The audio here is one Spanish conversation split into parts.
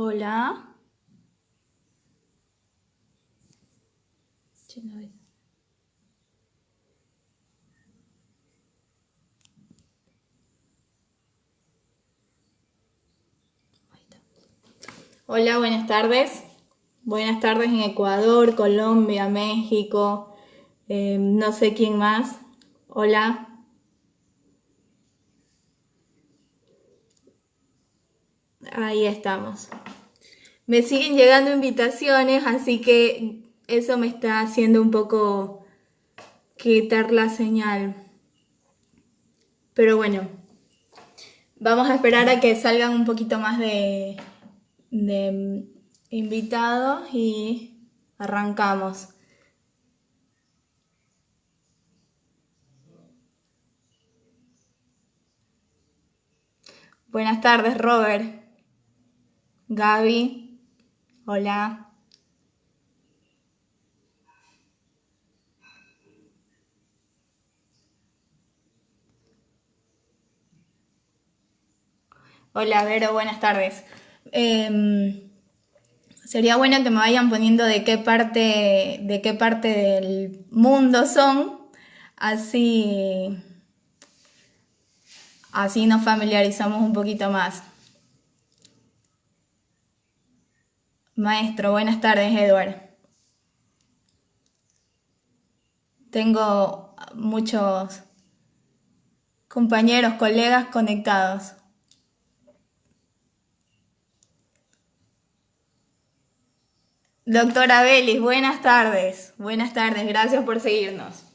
Hola. Che, no ves. Ahí está. Hola, buenas tardes. Buenas tardes en Ecuador, Colombia, México, no sé quién más. Hola. Ahí estamos. Me siguen llegando invitaciones, así que eso me está haciendo un poco quitar la señal. Pero bueno, vamos a esperar a que salgan un poquito más de invitados y arrancamos. Buenas tardes, Robert. Gaby. Hola. Hola, Vero, buenas tardes. Sería bueno que me vayan poniendo de qué parte del mundo son, así, así nos familiarizamos un poquito más. Maestro, buenas tardes, Edward. Tengo muchos compañeros, colegas conectados. Doctora Belis, buenas tardes. Buenas tardes, gracias por seguirnos.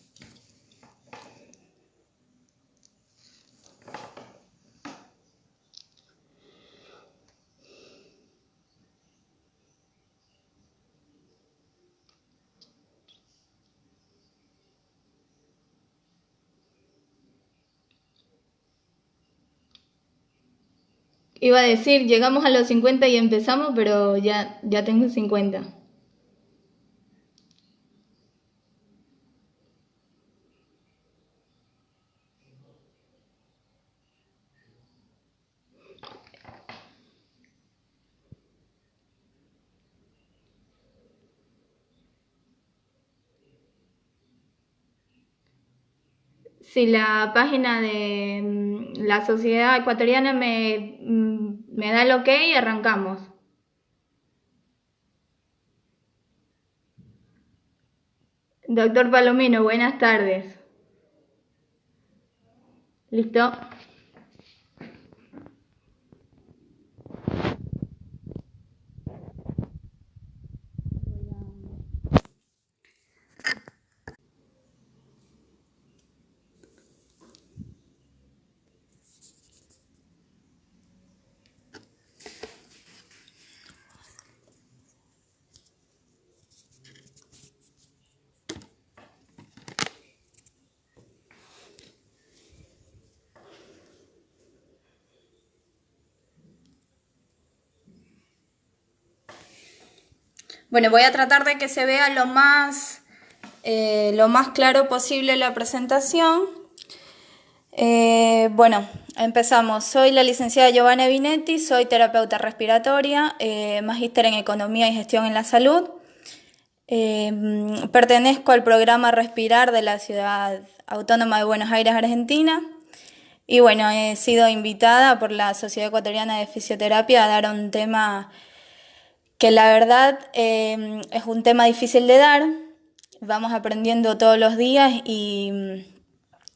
Iba a decir, llegamos a los 50 y empezamos, pero ya tengo 50. Si la página de la Sociedad Ecuatoriana me da el ok, arrancamos. Doctor Palomino, buenas tardes. ¿Listo? Bueno, voy a tratar de que se vea lo más claro posible la presentación. Bueno, empezamos. Soy la licenciada Giovanna Binetti, soy terapeuta respiratoria, magíster en Economía y Gestión en la Salud. Pertenezco al programa Respirar de la Ciudad Autónoma de Buenos Aires, Argentina. Y bueno, he sido invitada por la Sociedad Ecuatoriana de Fisioterapia a dar un tema que la verdad es un tema difícil de dar. Vamos aprendiendo todos los días y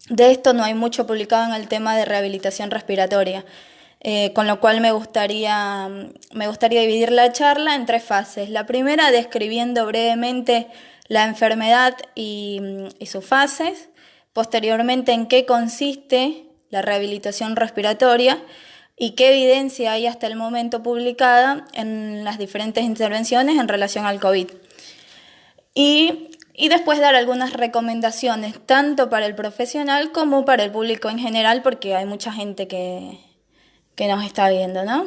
de esto no hay mucho publicado en el tema de rehabilitación respiratoria. Con lo cual me gustaría dividir la charla en 3 fases. La primera, describiendo brevemente la enfermedad y sus fases. Posteriormente, en qué consiste la rehabilitación respiratoria y qué evidencia hay hasta el momento publicada en las diferentes intervenciones en relación al COVID. Y después dar algunas recomendaciones, tanto para el profesional como para el público en general, porque hay mucha gente que nos está viendo, ¿no?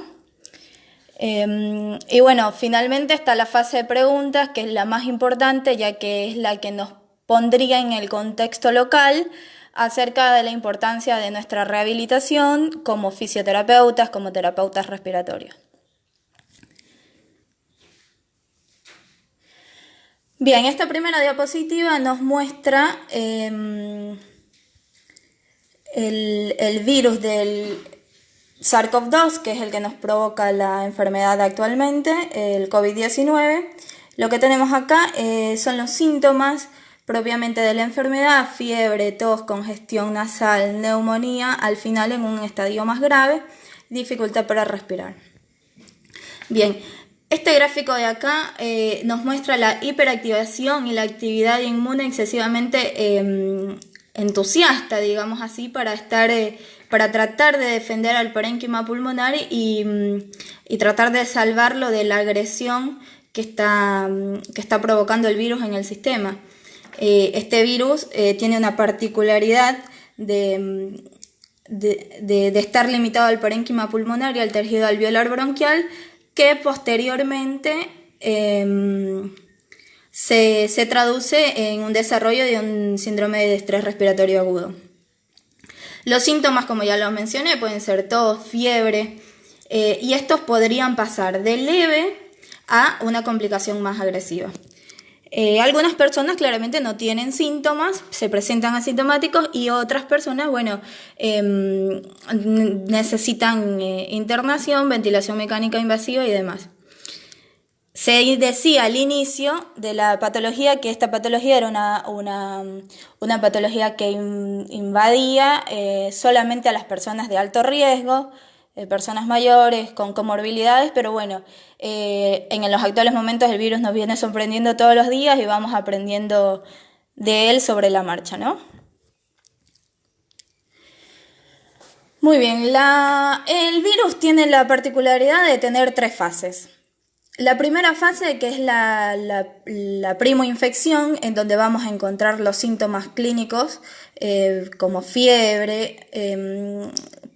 Y bueno, finalmente está la fase de preguntas, que es la más importante, ya que es la que nos pondría en el contexto local acerca de la importancia de nuestra rehabilitación como fisioterapeutas, como terapeutas respiratorios. Bien, esta primera diapositiva nos muestra el virus del SARS-CoV-2, que es el que nos provoca la enfermedad actualmente, el COVID-19. Lo que tenemos acá son los síntomas propiamente de la enfermedad: fiebre, tos, congestión nasal, neumonía, al final en un estadio más grave, dificultad para respirar. Bien, este gráfico de acá nos muestra la hiperactivación y la actividad inmune excesivamente entusiasta, digamos así, para tratar de defender al parénquima pulmonar y tratar de salvarlo de la agresión que está provocando el virus en el sistema. Este virus tiene una particularidad de estar limitado al parénquima pulmonar y al tejido alveolar bronquial, que posteriormente se traduce en un desarrollo de un síndrome de estrés respiratorio agudo. Los síntomas, como ya lo mencioné, pueden ser tos, fiebre, y estos podrían pasar de leve a una complicación más agresiva. Algunas personas claramente no tienen síntomas, se presentan asintomáticos, y otras personas, necesitan internación, ventilación mecánica invasiva y demás. Se decía al inicio de la patología que esta patología era una patología que invadía solamente a las personas de alto riesgo, personas mayores con comorbilidades, pero en los actuales momentos el virus nos viene sorprendiendo todos los días y vamos aprendiendo de él sobre la marcha, ¿no? Muy bien, el virus tiene la particularidad de tener 3 fases. La primera fase, que es la primoinfección, en donde vamos a encontrar los síntomas clínicos como fiebre,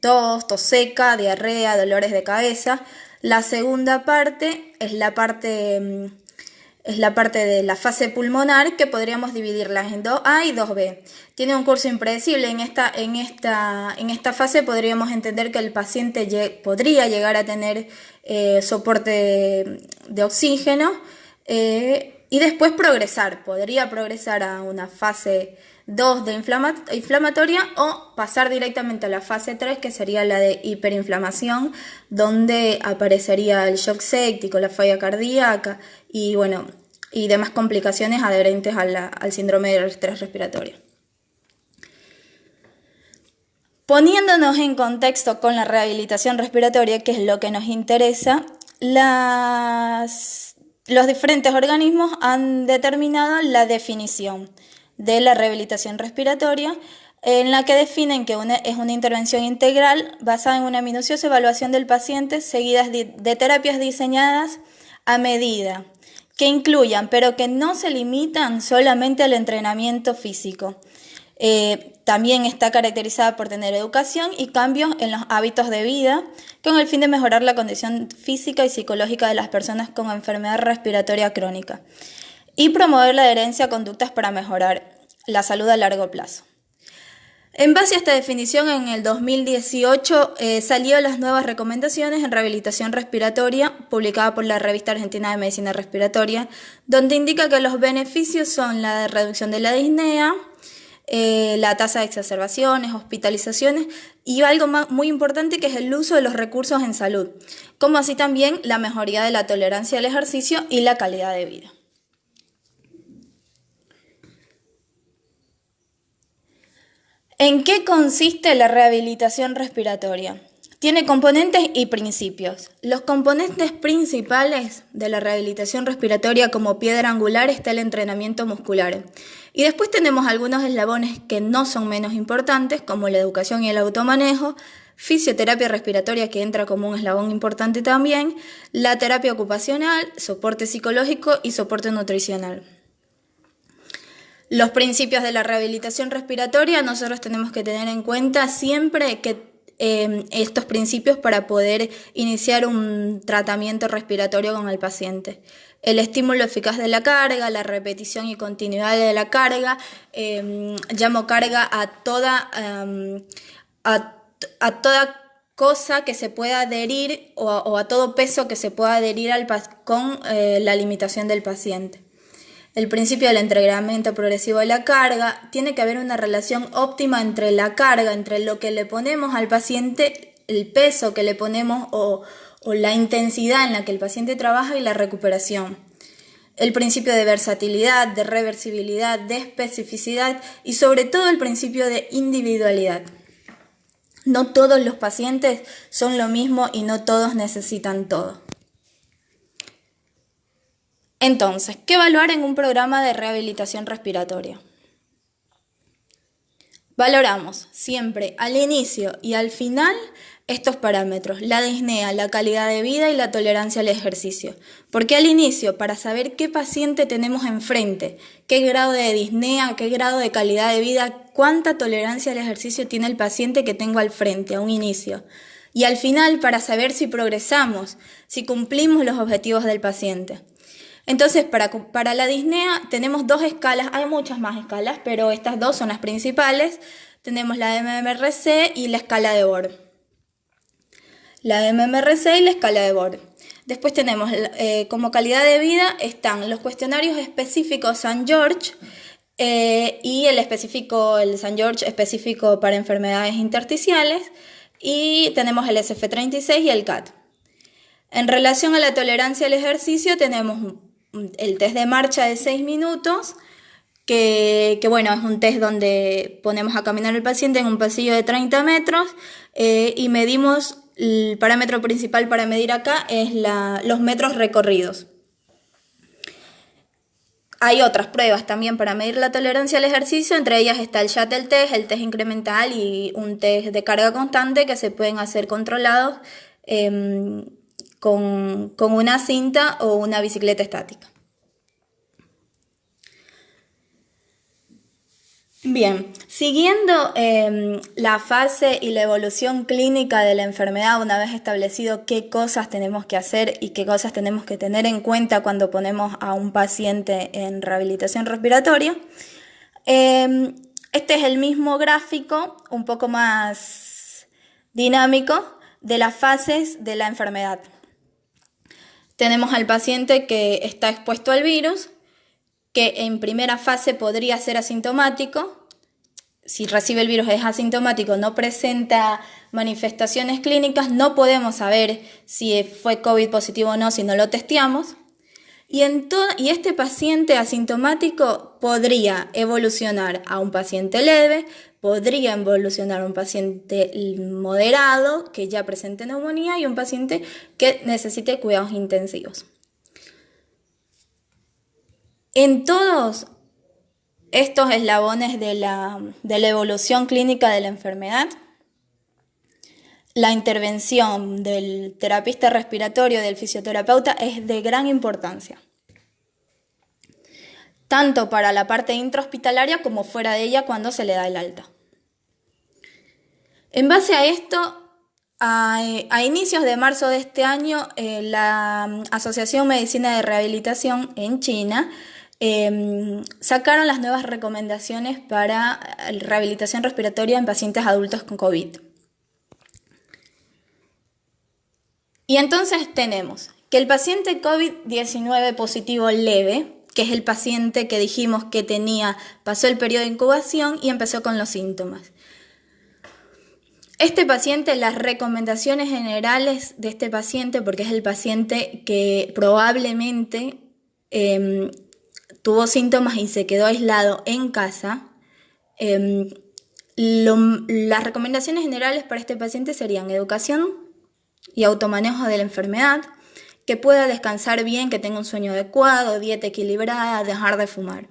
tos seca, diarrea, dolores de cabeza. La segunda parte es la parte de la fase pulmonar, que podríamos dividirlas en 2A y 2B. Tiene un curso impredecible. En esta fase podríamos entender que el paciente podría llegar a tener soporte de oxígeno y después podría progresar a una fase 2 de inflamatoria, o pasar directamente a la fase 3, que sería la de hiperinflamación, donde aparecería el shock séptico, la falla cardíaca y demás complicaciones adherentes al síndrome del estrés respiratorio. Poniéndonos en contexto con la rehabilitación respiratoria, que es lo que nos interesa, los diferentes organismos han determinado la definición de la rehabilitación respiratoria, en la que definen que es una intervención integral basada en una minuciosa evaluación del paciente, seguidas de terapias diseñadas a medida, que incluyan, pero que no se limitan solamente al entrenamiento físico. También está caracterizada por tener educación y cambios en los hábitos de vida, con el fin de mejorar la condición física y psicológica de las personas con enfermedad respiratoria crónica, y promover la adherencia a conductas para mejorar la salud a largo plazo. En base a esta definición, en el 2018 salieron las nuevas recomendaciones en rehabilitación respiratoria, publicada por la Revista Argentina de Medicina Respiratoria, donde indica que los beneficios son la reducción de la disnea, la tasa de exacerbaciones, hospitalizaciones y algo muy importante, que es el uso de los recursos en salud, como así también la mejoría de la tolerancia al ejercicio y la calidad de vida. ¿En qué consiste la rehabilitación respiratoria? Tiene componentes y principios. Los componentes principales de la rehabilitación respiratoria, como piedra angular, está el entrenamiento muscular. Y después tenemos algunos eslabones que no son menos importantes, como la educación y el automanejo, fisioterapia respiratoria, que entra como un eslabón importante también, la terapia ocupacional, soporte psicológico y soporte nutricional. Los principios de la rehabilitación respiratoria, nosotros tenemos que tener en cuenta siempre que estos principios para poder iniciar un tratamiento respiratorio con el paciente. El estímulo eficaz de la carga, la repetición y continuidad de la carga. Llamo carga a toda cosa que se pueda adherir o a todo peso que se pueda adherir con la limitación del paciente. el principio del entrenamiento progresivo de la carga. Tiene que haber una relación óptima entre la carga, entre lo que le ponemos al paciente, el peso que le ponemos o la intensidad en la que el paciente trabaja y la recuperación. El principio de versatilidad, de reversibilidad, de especificidad y sobre todo el principio de individualidad. No todos los pacientes son lo mismo y no todos necesitan todo. Entonces, ¿qué evaluar en un programa de rehabilitación respiratoria? Valoramos siempre al inicio y al final estos parámetros: la disnea, la calidad de vida y la tolerancia al ejercicio. ¿Por qué al inicio? Para saber qué paciente tenemos enfrente, qué grado de disnea, qué grado de calidad de vida, cuánta tolerancia al ejercicio tiene el paciente que tengo al frente a un inicio. Y al final, para saber si progresamos, si cumplimos los objetivos del paciente. Entonces, para la disnea tenemos dos escalas, hay muchas más escalas, pero estas dos son las principales. Tenemos la MMRC y la escala de Borg. La MMRC y la escala de Borg. Después tenemos como calidad de vida están los cuestionarios específicos St. George y el St. George específico para enfermedades intersticiales, y tenemos el SF36 y el CAT. En relación a la tolerancia al ejercicio tenemos el test de marcha de 6 minutos, que bueno, es un test donde ponemos a caminar al paciente en un pasillo de 30 metros y medimos, el parámetro principal para medir acá es los metros recorridos. Hay otras pruebas también para medir la tolerancia al ejercicio, entre ellas está el shuttle test, el test incremental y un test de carga constante que se pueden hacer controlados con una cinta o una bicicleta estática. Bien, siguiendo la fase y la evolución clínica de la enfermedad, una vez establecido qué cosas tenemos que hacer y qué cosas tenemos que tener en cuenta cuando ponemos a un paciente en rehabilitación respiratoria, este es el mismo gráfico, un poco más dinámico, de las fases de la enfermedad. Tenemos al paciente que está expuesto al virus, que en primera fase podría ser asintomático. Si recibe el virus es asintomático, no presenta manifestaciones clínicas, no podemos saber si fue COVID positivo o no si no lo testeamos. Y este paciente asintomático podría evolucionar a un paciente leve, podría evolucionar a un paciente moderado que ya presente neumonía y un paciente que necesite cuidados intensivos. En todos estos eslabones de la evolución clínica de la enfermedad, la intervención del terapista respiratorio, del fisioterapeuta, es de gran importancia, tanto para la parte intrahospitalaria como fuera de ella cuando se le da el alta. En base a esto, a inicios de marzo de este año, la Asociación Medicina de Rehabilitación en China sacaron las nuevas recomendaciones para rehabilitación respiratoria en pacientes adultos con COVID. Y entonces tenemos que el paciente COVID-19 positivo leve, que es el paciente que dijimos que pasó el periodo de incubación y empezó con los síntomas. Este paciente, las recomendaciones generales de este paciente, porque es el paciente que probablemente tuvo síntomas y se quedó aislado en casa, las recomendaciones generales para este paciente serían educación y automanejo de la enfermedad, que pueda descansar bien, que tenga un sueño adecuado, dieta equilibrada, dejar de fumar.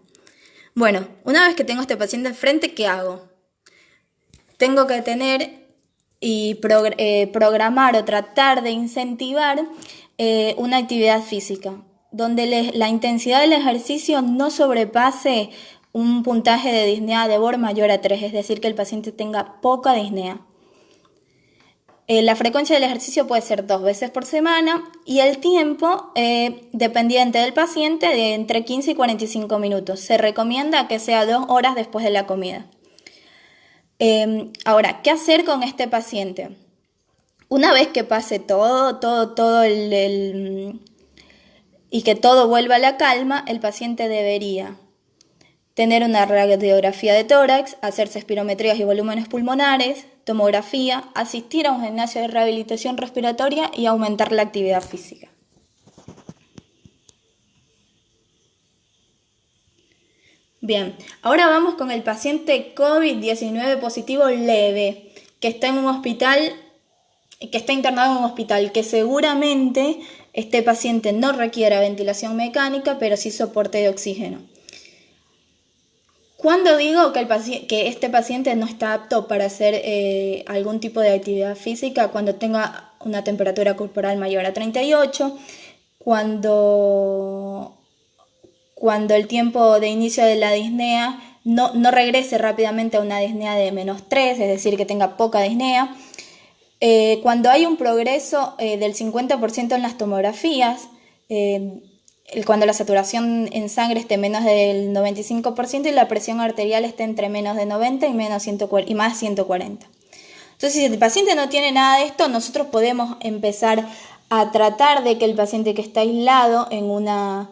Bueno, una vez que tengo a este paciente enfrente, ¿qué hago? Tengo que tener y programar o tratar de incentivar una actividad física, donde la intensidad del ejercicio no sobrepase un puntaje de disnea de Borg mayor a 3, es decir, que el paciente tenga poca disnea. La frecuencia del ejercicio puede ser 2 veces por semana y el tiempo dependiente del paciente de entre 15 y 45 minutos. Se recomienda que sea 2 horas después de la comida. Ahora, ¿qué hacer con este paciente? Una vez que pase todo y que todo vuelva a la calma, el paciente debería tener una radiografía de tórax, hacerse espirometrías y volúmenes pulmonares, tomografía, asistir a un gimnasio de rehabilitación respiratoria y aumentar la actividad física. Bien, ahora vamos con el paciente COVID-19 positivo leve, que está en un hospital, que está internado en un hospital, que seguramente este paciente no requiera ventilación mecánica, pero sí soporte de oxígeno. Cuando digo que este paciente no está apto para hacer algún tipo de actividad física, cuando tenga una temperatura corporal mayor a 38, cuando el tiempo de inicio de la disnea no regrese rápidamente a una disnea de -3, es decir, que tenga poca disnea, cuando hay un progreso del 50% en las tomografías, cuando la saturación en sangre esté menos del 95% y la presión arterial esté entre menos de 90 y más 140. Entonces, si el paciente no tiene nada de esto, nosotros podemos empezar a tratar de que el paciente que está aislado en una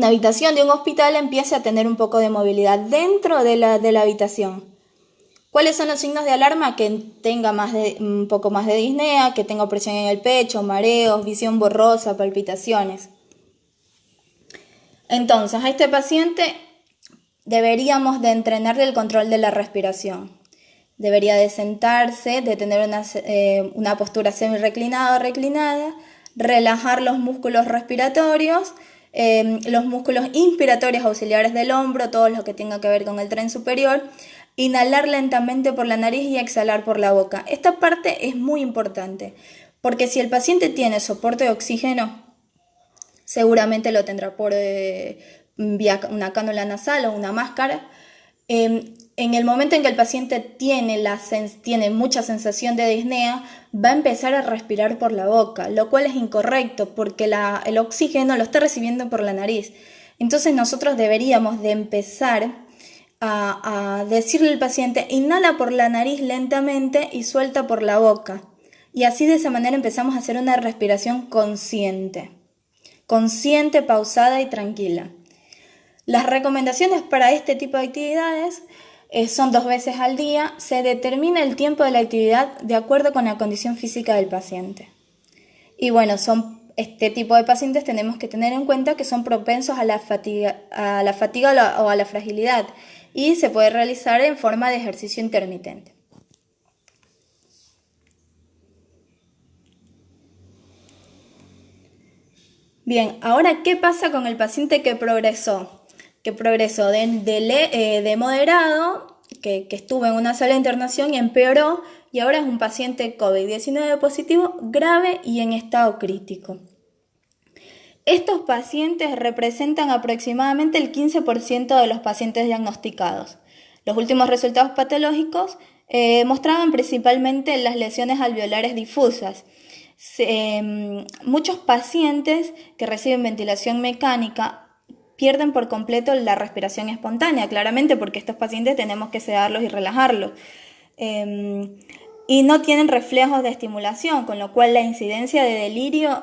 habitación de un hospital empiece a tener un poco de movilidad dentro de la habitación. ¿Cuáles son los signos de alarma? Que tenga un poco más de disnea, que tenga presión en el pecho, mareos, visión borrosa, palpitaciones. Entonces, a este paciente deberíamos de entrenarle el control de la respiración. Debería de sentarse, de tener una postura semi-reclinada o reclinada, relajar los músculos respiratorios, los músculos inspiratorios auxiliares del hombro, todo lo que tenga que ver con el tren superior, inhalar lentamente por la nariz y exhalar por la boca. Esta parte es muy importante, porque si el paciente tiene soporte de oxígeno, seguramente lo tendrá por vía una cánula nasal o una máscara. En el momento en que el paciente tiene mucha sensación de disnea, va a empezar a respirar por la boca, lo cual es incorrecto porque el oxígeno lo está recibiendo por la nariz. Entonces nosotros deberíamos de empezar a decirle al paciente, inhala por la nariz lentamente y suelta por la boca. Y así de esa manera empezamos a hacer una respiración consciente, pausada y tranquila. Las recomendaciones para este tipo de actividades son 2 veces al día. Se determina el tiempo de la actividad de acuerdo con la condición física del paciente. Y bueno, este tipo de pacientes tenemos que tener en cuenta que son propensos a la fatiga o a la fragilidad y se puede realizar en forma de ejercicio intermitente. Bien, ahora, ¿qué pasa con el paciente que progresó? De moderado, que estuvo en una sala de internación y empeoró, y ahora es un paciente COVID-19 positivo grave y en estado crítico. Estos pacientes representan aproximadamente el 15% de los pacientes diagnosticados. Los últimos resultados patológicos mostraban principalmente las lesiones alveolares difusas. Muchos pacientes que reciben ventilación mecánica pierden por completo la respiración espontánea, claramente porque estos pacientes tenemos que sedarlos y relajarlos. Y no tienen reflejos de estimulación, con lo cual la incidencia de delirio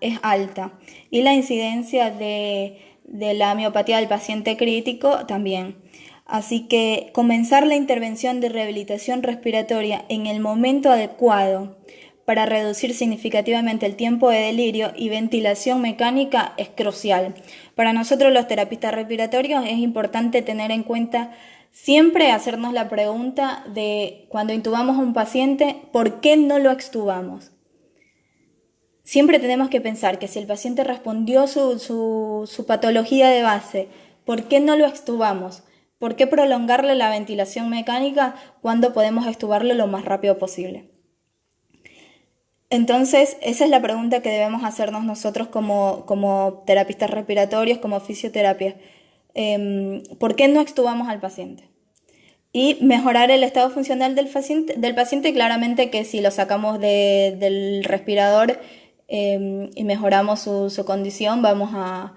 es alta. Y la incidencia de la miopatía del paciente crítico también. Así que comenzar la intervención de rehabilitación respiratoria en el momento adecuado para reducir significativamente el tiempo de delirio y ventilación mecánica es crucial. Para nosotros los terapistas respiratorios es importante tener en cuenta siempre hacernos la pregunta de cuando intubamos a un paciente, ¿por qué no lo extubamos? Siempre tenemos que pensar que si el paciente respondió su patología de base, ¿por qué no lo extubamos? ¿Por qué prolongarle la ventilación mecánica cuando podemos extubarlo lo más rápido posible? Entonces, esa es la pregunta que debemos hacernos nosotros como terapistas respiratorios, como fisioterapia. ¿Por qué no extubamos al paciente? Y mejorar el estado funcional del paciente, claramente que si lo sacamos del respirador y mejoramos su condición, vamos a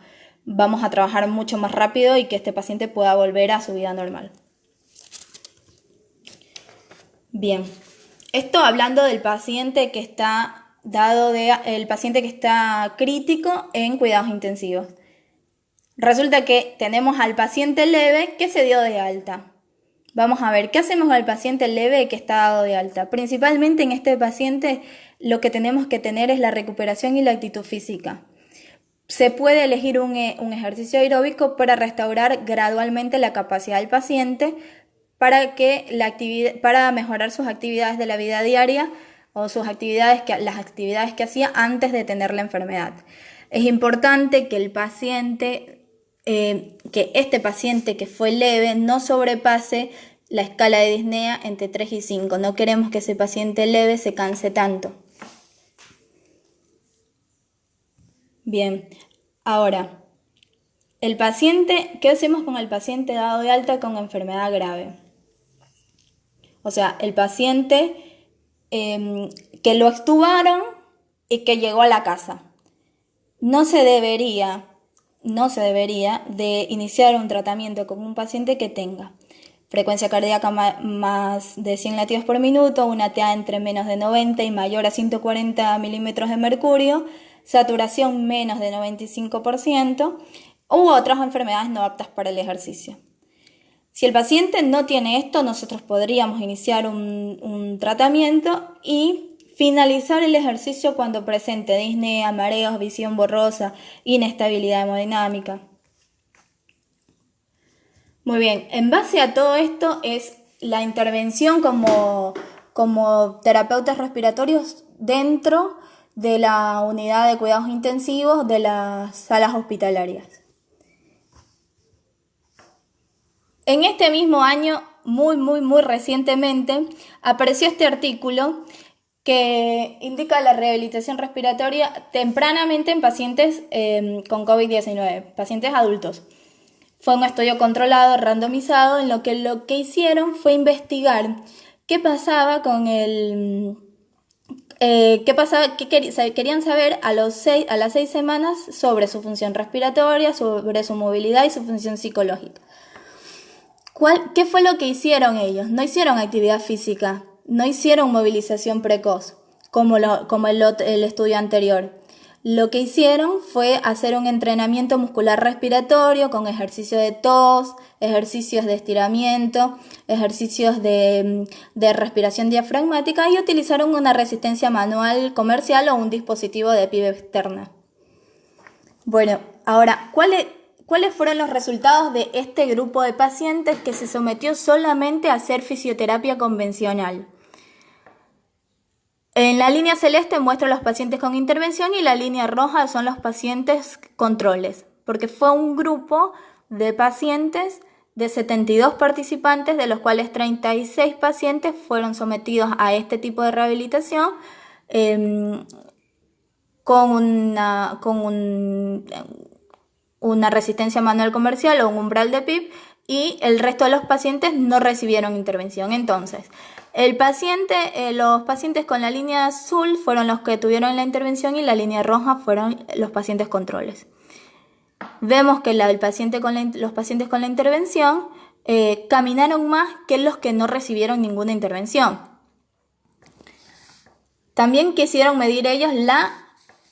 trabajar mucho más rápido y que este paciente pueda volver a su vida normal. Bien, esto hablando del paciente que está el paciente que está crítico en cuidados intensivos. Resulta que tenemos al paciente leve que se dio de alta. Vamos a ver, ¿qué hacemos al paciente leve que está dado de alta? Principalmente en este paciente lo que tenemos que tener es la recuperación y la actitud física. Se puede elegir un ejercicio aeróbico para restaurar gradualmente la capacidad del paciente para mejorar sus actividades de la vida diaria o las actividades que hacía antes de tener la enfermedad. Es importante que este paciente que fue leve no sobrepase la escala de disnea entre 3 y 5. No queremos que ese paciente leve se canse tanto. Bien, ahora, ¿qué hacemos con el paciente dado de alta con enfermedad grave? O sea, el paciente que lo extubaron y que llegó a la casa. No se debería de iniciar un tratamiento con un paciente que tenga frecuencia cardíaca más de 100 latidos por minuto, una TA entre menos de 90 y mayor a 140 milímetros de mercurio, saturación menos de 95% u otras enfermedades no aptas para el ejercicio. Si el paciente no tiene esto, nosotros podríamos iniciar un tratamiento y finalizar el ejercicio cuando presente disnea, mareos, visión borrosa, inestabilidad hemodinámica. Muy bien, en base a todo esto es la intervención como terapeutas respiratorios dentro de la unidad de cuidados intensivos de las salas hospitalarias. En este mismo año, muy recientemente, apareció este artículo que indica la rehabilitación respiratoria tempranamente en pacientes con COVID-19, pacientes adultos. Fue un estudio controlado, randomizado, en lo que hicieron fue investigar qué pasaba con querían saber a las 6 semanas sobre su función respiratoria, sobre su movilidad y su función psicológica. ¿Qué fue lo que hicieron ellos? No hicieron actividad física, no hicieron movilización precoz, como el estudio anterior. Lo que hicieron fue hacer un entrenamiento muscular respiratorio con ejercicio de tos, ejercicios de estiramiento, ejercicios de respiración diafragmática y utilizaron una resistencia manual comercial o un dispositivo de PIB externa. Bueno, ahora, ¿cuáles fueron los resultados de este grupo de pacientes que se sometió solamente a hacer fisioterapia convencional? En la línea celeste muestra los pacientes con intervención y la línea roja son los pacientes controles, porque fue un grupo de pacientes de 72 participantes, de los cuales 36 pacientes fueron sometidos a este tipo de rehabilitación con una resistencia manual comercial o un umbral de PIB, y el resto de los pacientes no recibieron intervención. Entonces, los pacientes con la línea azul fueron los que tuvieron la intervención y la línea roja fueron los pacientes controles. Vemos que los pacientes con la intervención caminaron más que los que no recibieron ninguna intervención. También quisieron medir ellos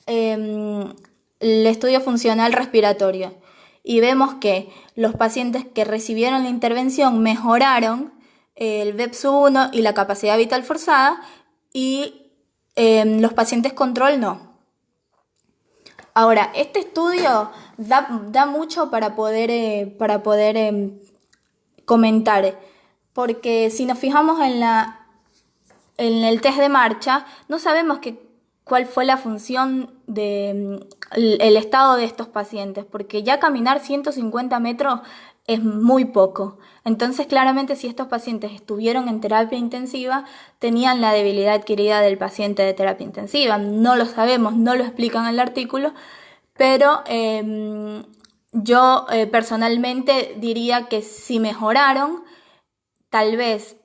el estudio funcional respiratorio y vemos que los pacientes que recibieron la intervención mejoraron el VEPS-1 y la capacidad vital forzada y los pacientes control no. Ahora, este estudio da mucho para poder comentar, porque si nos fijamos en el test de marcha, no sabemos cuál fue la función el estado de estos pacientes, porque ya caminar 150 metros es muy poco. Entonces, claramente, si estos pacientes estuvieron en terapia intensiva, tenían la debilidad adquirida del paciente de terapia intensiva. No lo sabemos, no lo explican en el artículo, pero yo personalmente diría que si mejoraron, tal vez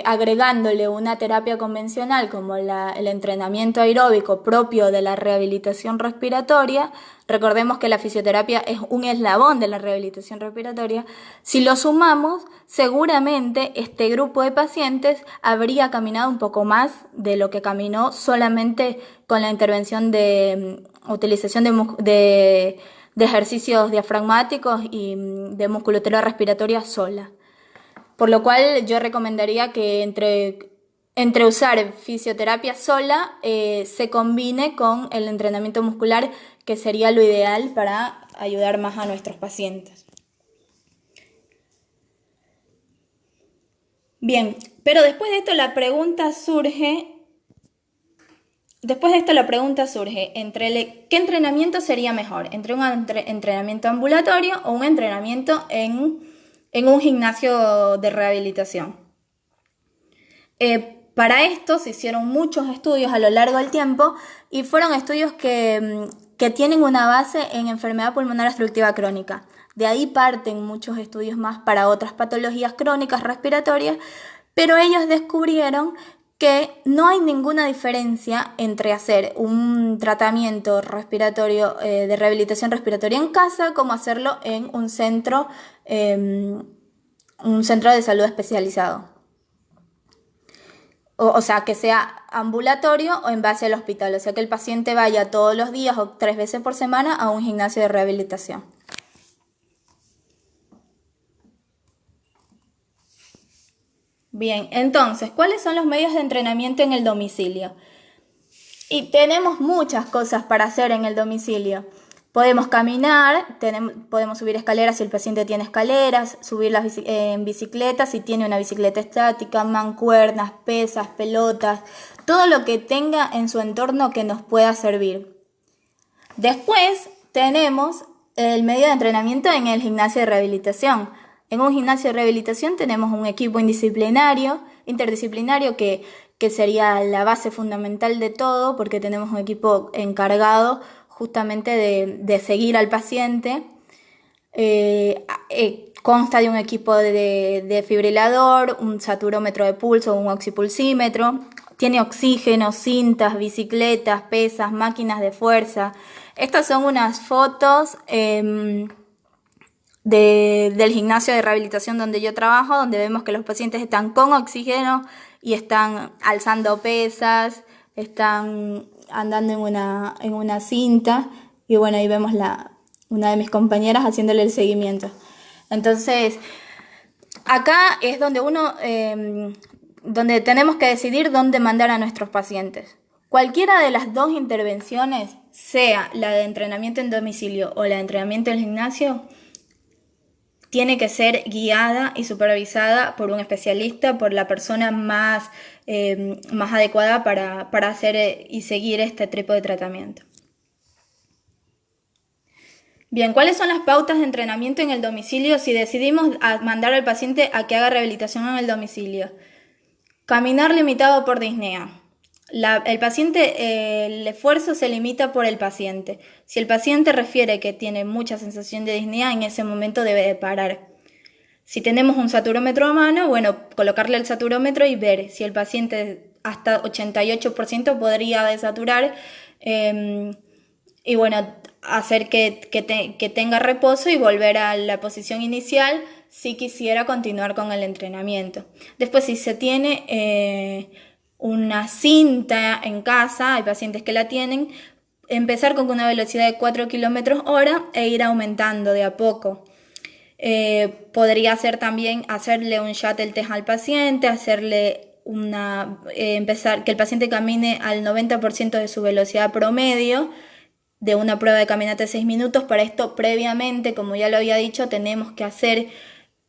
agregándole una terapia convencional como el entrenamiento aeróbico propio de la rehabilitación respiratoria. Recordemos que la fisioterapia es un eslabón de la rehabilitación respiratoria. Si lo sumamos, seguramente este grupo de pacientes habría caminado un poco más de lo que caminó solamente con la intervención de utilización de ejercicios diafragmáticos y de musculatura respiratoria sola. Por lo cual yo recomendaría que entre usar fisioterapia sola se combine con el entrenamiento muscular, que sería lo ideal para ayudar más a nuestros pacientes. Bien, pero después de esto la pregunta surge, ¿qué entrenamiento sería mejor? ¿Entre un entrenamiento ambulatorio o un entrenamiento en un gimnasio de rehabilitación? Para esto se hicieron muchos estudios a lo largo del tiempo y fueron estudios que tienen una base en enfermedad pulmonar obstructiva crónica. De ahí parten muchos estudios más para otras patologías crónicas respiratorias, pero ellos descubrieron que no hay ninguna diferencia entre hacer un tratamiento respiratorio de rehabilitación respiratoria en casa como hacerlo en un centro de salud especializado. O sea, que sea ambulatorio o en base al hospital. O sea, que el paciente vaya todos los días o 3 veces por semana a un gimnasio de rehabilitación. Bien, entonces, ¿cuáles son los medios de entrenamiento en el domicilio? Y tenemos muchas cosas para hacer en el domicilio. Podemos caminar, podemos subir escaleras si el paciente tiene escaleras, subir en bicicleta si tiene una bicicleta estática, mancuernas, pesas, pelotas, todo lo que tenga en su entorno que nos pueda servir. Después tenemos el medio de entrenamiento en el gimnasio de rehabilitación. En un gimnasio de rehabilitación tenemos un equipo interdisciplinario que sería la base fundamental de todo, porque tenemos un equipo encargado justamente de seguir al paciente. Consta de un equipo de desfibrilador, un saturómetro de pulso, un oxipulsímetro. Tiene oxígeno, cintas, bicicletas, pesas, máquinas de fuerza. Estas son unas fotos del gimnasio de rehabilitación donde yo trabajo, donde vemos que los pacientes están con oxígeno y están alzando pesas, están andando en una cinta, y bueno, ahí vemos una de mis compañeras haciéndole el seguimiento. Entonces, acá es donde donde tenemos que decidir dónde mandar a nuestros pacientes. Cualquiera de las dos intervenciones, sea la de entrenamiento en domicilio o la de entrenamiento en el gimnasio, tiene que ser guiada y supervisada por un especialista, por la persona más adecuada para hacer y seguir este tipo de tratamiento. Bien, ¿cuáles son las pautas de entrenamiento en el domicilio si decidimos mandar al paciente a que haga rehabilitación en el domicilio? Caminar limitado por disnea. El esfuerzo se limita por el paciente. Si el paciente refiere que tiene mucha sensación de disnea, en ese momento debe de parar. Si tenemos un saturómetro a mano, bueno, colocarle el saturómetro y ver si el paciente hasta 88% podría desaturar, y bueno, hacer que tenga reposo y volver a la posición inicial si quisiera continuar con el entrenamiento. Después, si se tiene una cinta en casa, hay pacientes que la tienen, empezar con una velocidad de 4 km/h e ir aumentando de a poco. Podría ser también hacerle un shuttle test al paciente, empezar que el paciente camine al 90% de su velocidad promedio de una prueba de caminata de 6 minutos. Para esto, previamente, como ya lo había dicho, tenemos que hacer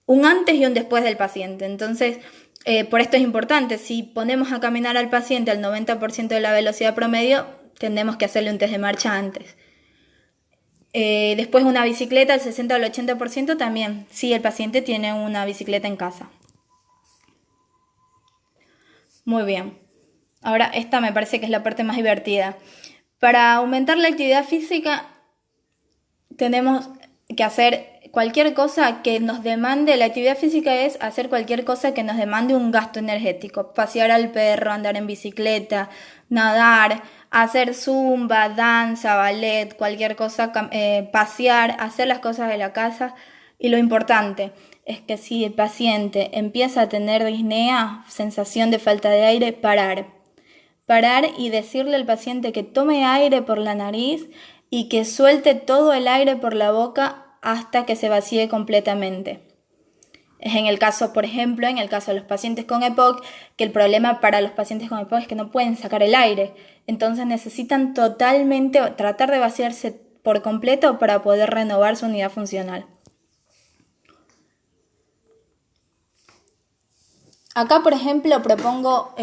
un antes y un después del paciente. Entonces, por esto es importante, si ponemos a caminar al paciente al 90% de la velocidad promedio, tenemos que hacerle un test de marcha antes. Después una bicicleta al 60 o al 80% también, si el paciente tiene una bicicleta en casa. Muy bien. Ahora esta me parece que es la parte más divertida. Para aumentar la actividad física tenemos que hacer cualquier cosa que nos demande, la actividad física es hacer cualquier cosa que nos demande un gasto energético. Pasear al perro, andar en bicicleta, nadar, hacer zumba, danza, ballet, cualquier cosa, pasear, hacer las cosas de la casa. Y lo importante es que si el paciente empieza a tener disnea, sensación de falta de aire, parar. Parar y decirle al paciente que tome aire por la nariz y que suelte todo el aire por la boca hasta que se vacíe completamente. Es en el caso, por ejemplo, en el caso de los pacientes con EPOC, que el problema para los pacientes con EPOC es que no pueden sacar el aire. Entonces necesitan totalmente tratar de vaciarse por completo para poder renovar su unidad funcional. Acá, por ejemplo, propongo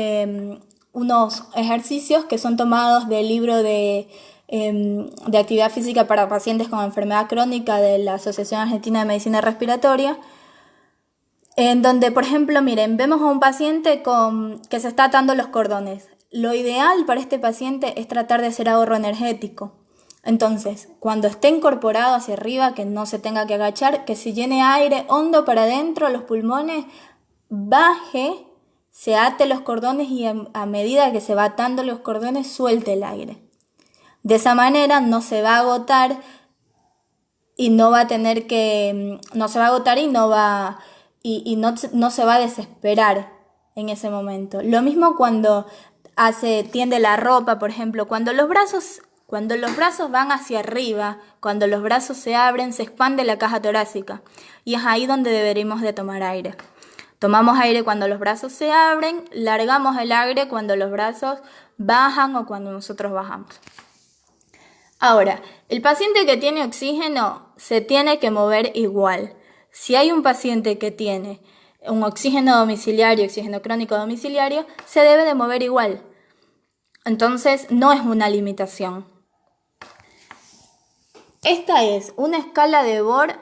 unos ejercicios que son tomados del libro de actividad física para pacientes con enfermedad crónica de la Asociación Argentina de Medicina Respiratoria, en donde, por ejemplo, miren, vemos a un paciente que se está atando los cordones. Lo ideal para este paciente es tratar de hacer ahorro energético. Entonces, cuando esté incorporado hacia arriba, que no se tenga que agachar, que se llene aire hondo para adentro, los pulmones, baje, se ate los cordones y a medida que se va atando los cordones, suelte el aire. De esa manera no se va a agotar y no va a tener que, no se va a agotar y no se va a desesperar en ese momento. Lo mismo cuando tiende la ropa, por ejemplo, cuando los brazos van hacia arriba, cuando los brazos se abren, se expande la caja torácica y es ahí donde deberíamos de tomar aire. Tomamos aire cuando los brazos se abren, largamos el aire cuando los brazos bajan o cuando nosotros bajamos. Ahora, el paciente que tiene oxígeno se tiene que mover igual. Si hay un paciente que tiene un oxígeno domiciliario, oxígeno crónico domiciliario, se debe de mover igual. Entonces, no es una limitación. Esta es una escala de Bohr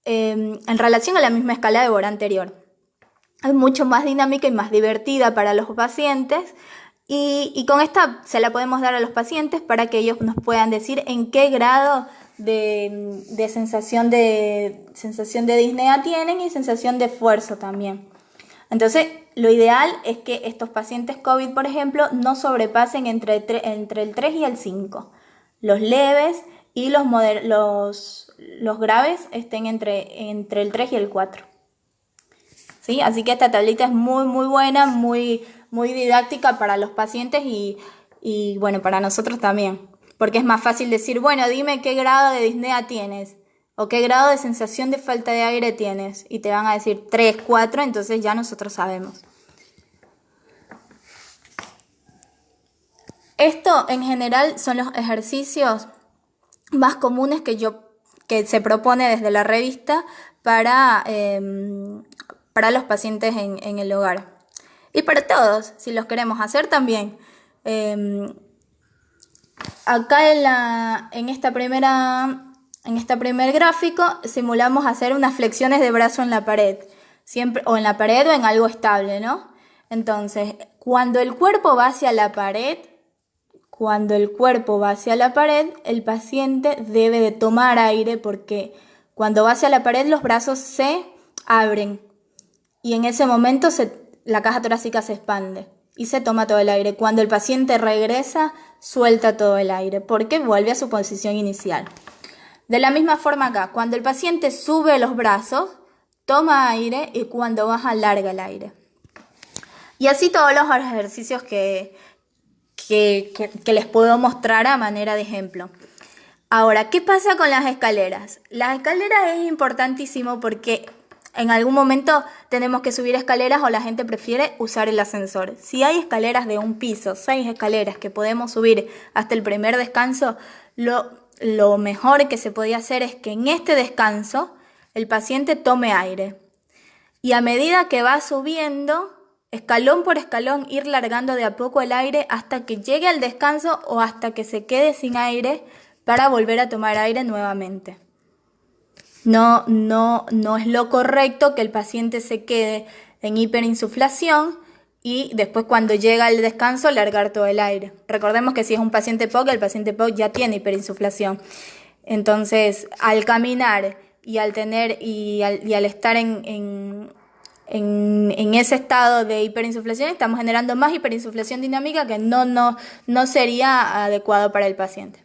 en relación a la misma escala de Bohr anterior. Es mucho más dinámica y más divertida para los pacientes. Y con esta se la podemos dar a los pacientes para que ellos nos puedan decir en qué grado de sensación de disnea tienen y sensación de esfuerzo también. Entonces, lo ideal es que estos pacientes COVID, por ejemplo, no sobrepasen entre el 3 y el 5. Los leves y los graves estén entre el 3 y el 4. ¿Sí? Así que esta tablita es muy, muy buena, muy didáctica para los pacientes y bueno, para nosotros también. Porque es más fácil decir, bueno, dime qué grado de disnea tienes o qué grado de sensación de falta de aire tienes. Y te van a decir 3, 4, entonces ya nosotros sabemos. Esto en general son los ejercicios más comunes que se propone desde la revista para los pacientes en el hogar. Y para todos, si los queremos hacer también. Acá en este primer gráfico simulamos hacer unas flexiones de brazo en la pared. Siempre, o en la pared o en algo estable, ¿no? Entonces, cuando el cuerpo va hacia la pared, el paciente debe de tomar aire porque cuando va hacia la pared los brazos se abren y en ese momento la caja torácica se expande y se toma todo el aire. Cuando el paciente regresa, suelta todo el aire porque vuelve a su posición inicial. De la misma forma acá, cuando el paciente sube los brazos, toma aire y cuando baja, larga el aire. Y así todos los ejercicios que les puedo mostrar a manera de ejemplo. Ahora, ¿qué pasa con las escaleras? Las escaleras es importantísimo porque en algún momento tenemos que subir escaleras o la gente prefiere usar el ascensor. Si hay escaleras de un piso, 6 escaleras que podemos subir hasta el primer descanso, lo mejor que se podía hacer es que en este descanso el paciente tome aire. Y a medida que va subiendo, escalón por escalón, ir largando de a poco el aire hasta que llegue al descanso o hasta que se quede sin aire para volver a tomar aire nuevamente. No es lo correcto que el paciente se quede en hiperinsuflación y después cuando llega el descanso largar todo el aire. Recordemos que si es un paciente POC, el paciente POC ya tiene hiperinsuflación. Entonces, al caminar y al estar en ese estado de hiperinsuflación estamos generando más hiperinsuflación dinámica que no sería adecuado para el paciente.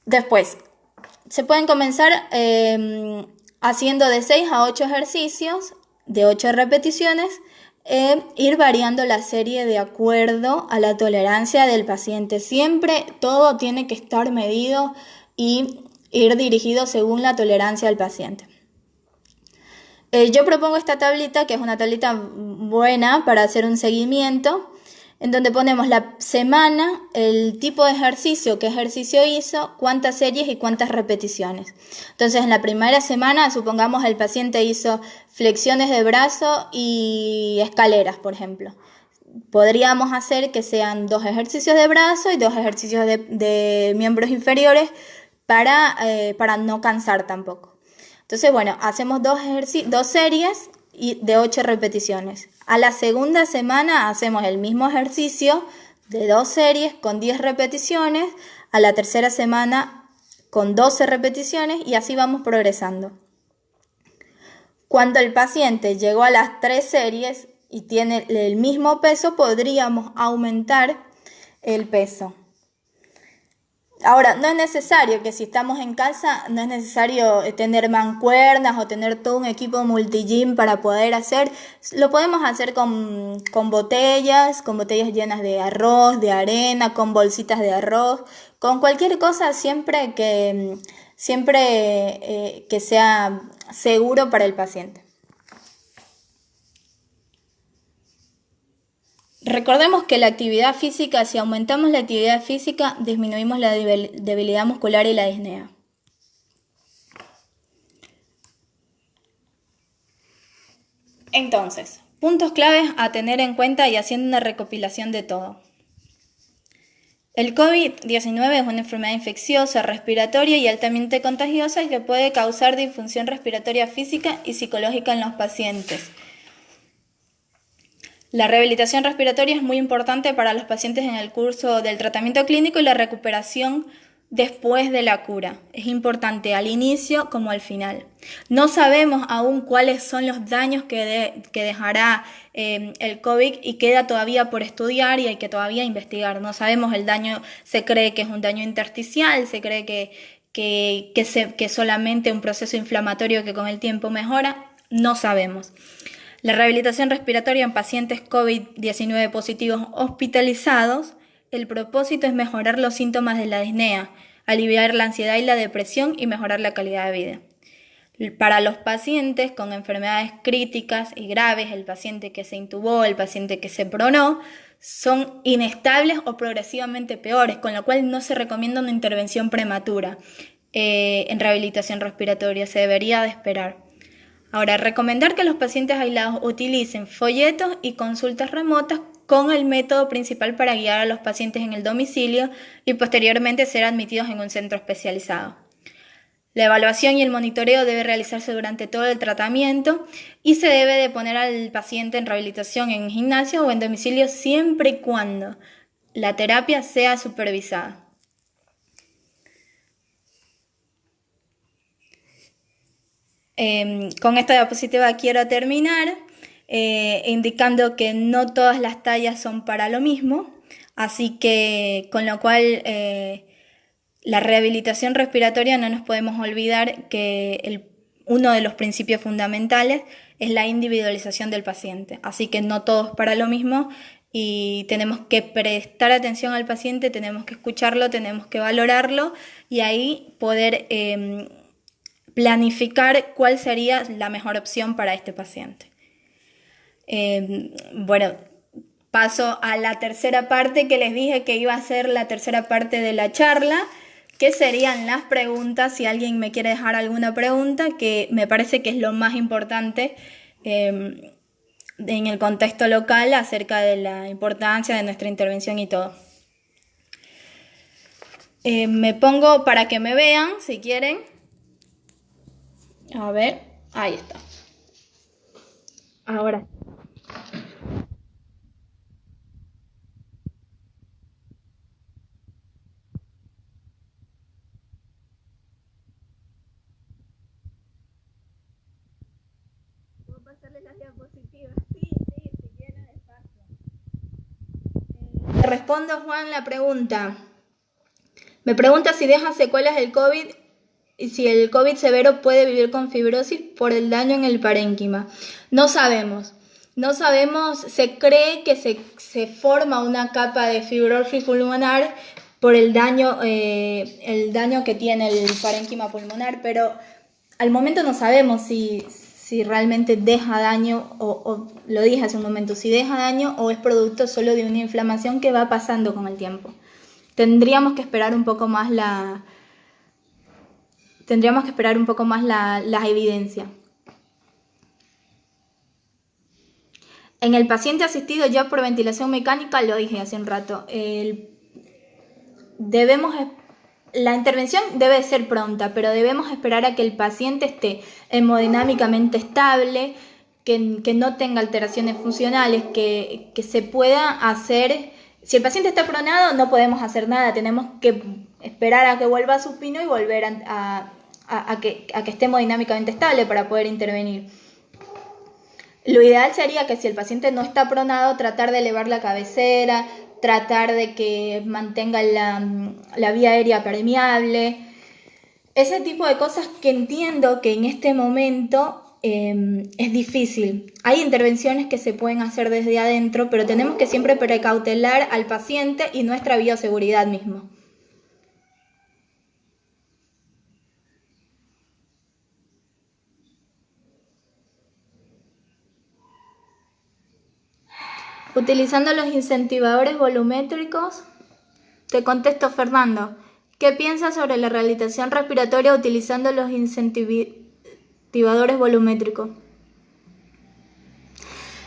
Después, se pueden comenzar haciendo de 6 a 8 ejercicios de 8 repeticiones, ir variando la serie de acuerdo a la tolerancia del paciente. Siempre todo tiene que estar medido y ir dirigido según la tolerancia del paciente. Yo propongo esta tablita, que es una tablita buena para hacer un seguimiento, en donde ponemos la semana, el tipo de ejercicio, qué ejercicio hizo, cuántas series y cuántas repeticiones. Entonces, en la primera semana, supongamos el paciente hizo flexiones de brazo y escaleras, por ejemplo. Podríamos hacer que sean 2 ejercicios de brazo y 2 ejercicios de miembros inferiores para no cansar tampoco. Entonces, bueno, hacemos 2 series de 8 repeticiones. A la segunda semana hacemos el mismo ejercicio de 2 series con 10 repeticiones. A la tercera semana con 12 repeticiones y así vamos progresando. Cuando el paciente llegó a las 3 series y tiene el mismo peso, podríamos aumentar el peso. Ahora, no es necesario que si estamos en casa, no es necesario tener mancuernas o tener todo un equipo multigym para poder hacer. Lo podemos hacer con botellas llenas de arroz, de arena, con bolsitas de arroz, con cualquier cosa siempre que sea seguro para el paciente. Recordemos que la actividad física, si aumentamos la actividad física, disminuimos la debilidad muscular y la disnea. Entonces, puntos claves a tener en cuenta y haciendo una recopilación de todo. El COVID-19 es una enfermedad infecciosa, respiratoria y altamente contagiosa y que puede causar disfunción respiratoria física y psicológica en los pacientes. La rehabilitación respiratoria es muy importante para los pacientes en el curso del tratamiento clínico y la recuperación después de la cura. Es importante al inicio como al final. No sabemos aún cuáles son los daños que dejará el COVID y queda todavía por estudiar y hay que todavía investigar. No sabemos el daño, se cree que es un daño intersticial, se cree que es solamente un proceso inflamatorio que con el tiempo mejora. No sabemos. La rehabilitación respiratoria en pacientes COVID-19 positivos hospitalizados, el propósito es mejorar los síntomas de la disnea, aliviar la ansiedad y la depresión y mejorar la calidad de vida. Para los pacientes con enfermedades críticas y graves, el paciente que se intubó, el paciente que se pronó, son inestables o progresivamente peores, con lo cual no se recomienda una intervención prematura en rehabilitación respiratoria, se debería de esperar. Ahora, recomendar que los pacientes aislados utilicen folletos y consultas remotas con el método principal para guiar a los pacientes en el domicilio y posteriormente ser admitidos en un centro especializado. La evaluación y el monitoreo debe realizarse durante todo el tratamiento y se debe de poner al paciente en rehabilitación en gimnasio o en domicilio siempre y cuando la terapia sea supervisada. Con esta diapositiva quiero terminar indicando que no todas las tallas son para lo mismo, así que con lo cual la rehabilitación respiratoria no nos podemos olvidar que uno de los principios fundamentales es la individualización del paciente, así que no todos para lo mismo y tenemos que prestar atención al paciente, tenemos que escucharlo, tenemos que valorarlo y ahí poder planificar cuál sería la mejor opción para este paciente. Bueno, paso a la tercera parte que les dije que iba a ser la tercera parte de la charla, que serían las preguntas. Si alguien me quiere dejar alguna pregunta, que me parece que es lo más importante en el contexto local acerca de la importancia de nuestra intervención y todo. Me pongo para que me vean, si quieren. A ver, ahí está. Ahora. pasarles las diapositivas. Sí, si quieren les paso. Te respondo, Juan, la pregunta. Me pregunta si deja secuelas del COVID y si el COVID severo puede vivir con fibrosis por el daño en el parénquima. No sabemos. No sabemos, se cree que se forma una capa de fibrosis pulmonar por el daño que tiene el parénquima pulmonar, pero al momento no sabemos si realmente deja daño, o lo dije hace un momento, si deja daño o es producto solo de una inflamación que va pasando con el tiempo. Tendríamos que esperar un poco más la evidencia. En el paciente asistido ya por ventilación mecánica, lo dije hace un rato, la intervención debe ser pronta, pero debemos esperar a que el paciente esté hemodinámicamente estable, que no tenga alteraciones funcionales, que se pueda hacer. Si el paciente está pronado, no podemos hacer nada, tenemos que esperar a que vuelva a supino y volver a que esté hemodinámicamente estable para poder intervenir. Lo ideal sería que si el paciente no está pronado, tratar de elevar la cabecera, tratar de que mantenga la vía aérea permeable. Ese tipo de cosas que entiendo que en este momento es difícil. Hay intervenciones que se pueden hacer desde adentro, pero tenemos que siempre precautelar al paciente y nuestra bioseguridad misma. Utilizando los incentivadores volumétricos, te contesto, Fernando. ¿Qué piensas sobre la rehabilitación respiratoria utilizando los incentivadores volumétricos?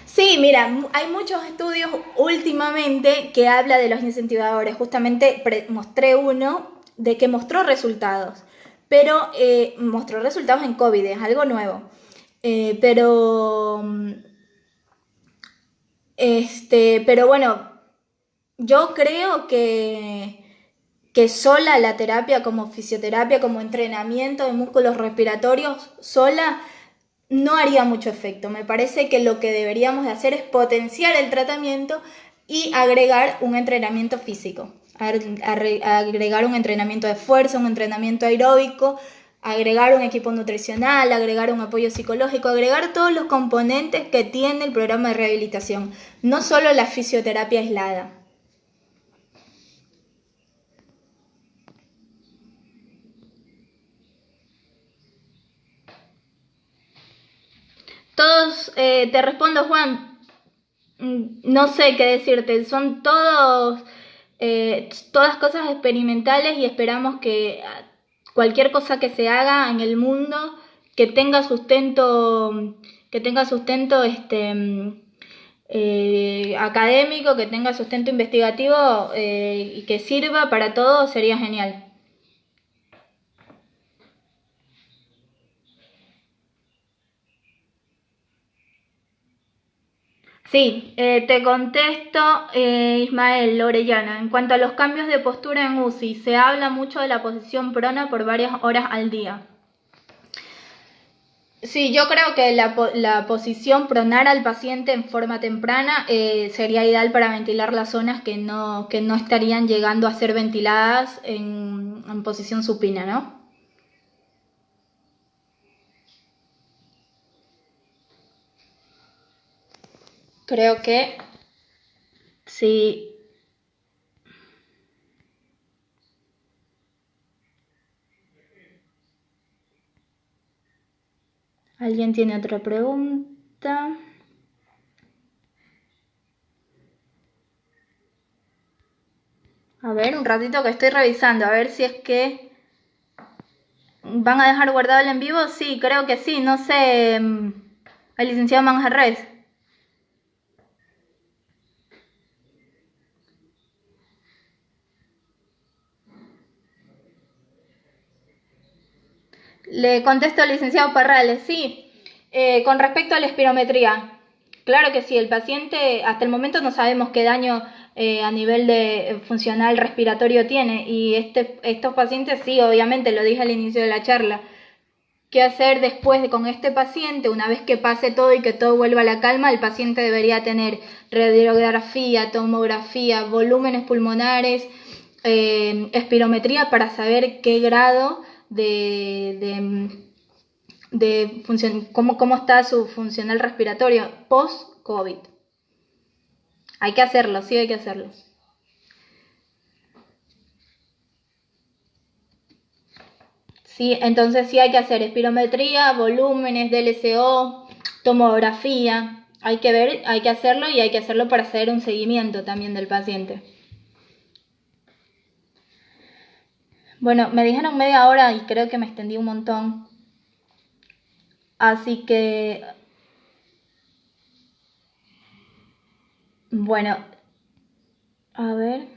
Sí, mira, hay muchos estudios últimamente que habla de los incentivadores. Justamente mostré uno de que mostró resultados, pero mostró resultados en COVID, es algo nuevo. Pero bueno, yo creo que sola la terapia como fisioterapia, como entrenamiento de músculos respiratorios, sola no haría mucho efecto. Me parece que lo que deberíamos de hacer es potenciar el tratamiento y agregar un entrenamiento físico, agregar un entrenamiento de fuerza, un entrenamiento aeróbico, agregar un equipo nutricional, agregar un apoyo psicológico, agregar todos los componentes que tiene el programa de rehabilitación, no solo la fisioterapia aislada. Todos, te respondo, Juan, no sé qué decirte, son todas cosas experimentales y esperamos que cualquier cosa que se haga en el mundo que tenga sustento académico, que tenga sustento investigativo y que sirva para todos, sería genial. Sí, te contesto, Ismael Orellana. En cuanto a los cambios de postura en UCI, se habla mucho de la posición prona por varias horas al día. Sí, yo creo que la posición pronar al paciente en forma temprana sería ideal para ventilar las zonas que no estarían llegando a ser ventiladas en posición supina, ¿no? Creo que sí. ¿Alguien tiene otra pregunta? A ver, un ratito que estoy revisando, a ver si es que van a dejar guardado el en vivo. Sí, creo que sí, no sé, el licenciado Manjarres. Le contesto al licenciado Parrales, sí. Con respecto a la espirometría, claro que sí, el paciente, hasta el momento no sabemos qué daño a nivel de funcional respiratorio tiene, y estos pacientes sí, obviamente, lo dije al inicio de la charla, ¿Qué hacer después con este paciente? Una vez que pase todo y que todo vuelva a la calma, el paciente debería tener radiografía, tomografía, volúmenes pulmonares, espirometría para saber qué grado de función, cómo está su funcional respiratorio post-COVID. Hay que hacerlo, sí hay que hacerlo. Sí, entonces sí hay que hacer espirometría, volúmenes, DLCO, tomografía. Hay que ver, hay que hacerlo y hay que hacerlo para hacer un seguimiento también del paciente. Bueno, me dijeron media hora y creo que me extendí un montón. Así que, bueno, a ver.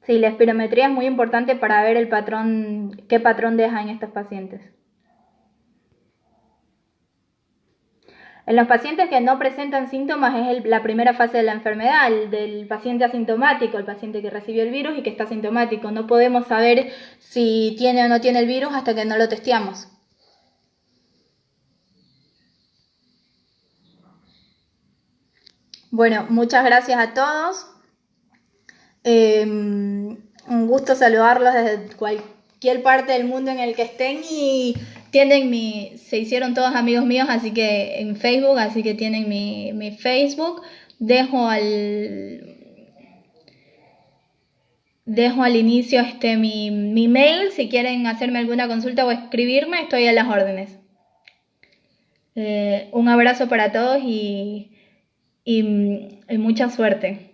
Sí, la espirometría es muy importante para ver el patrón, qué patrón deja en estos pacientes. En los pacientes que no presentan síntomas es la primera fase de la enfermedad, el del paciente asintomático, el paciente que recibió el virus y que está asintomático. No podemos saber si tiene o no tiene el virus hasta que no lo testeamos. Bueno, muchas gracias a todos. Un gusto saludarlos desde cualquier parte del mundo en el que estén y se hicieron todos amigos míos, así que en Facebook, así que tienen mi Facebook. Dejo al inicio mi mail, si quieren hacerme alguna consulta o escribirme, estoy a las órdenes. Un abrazo para todos y mucha suerte.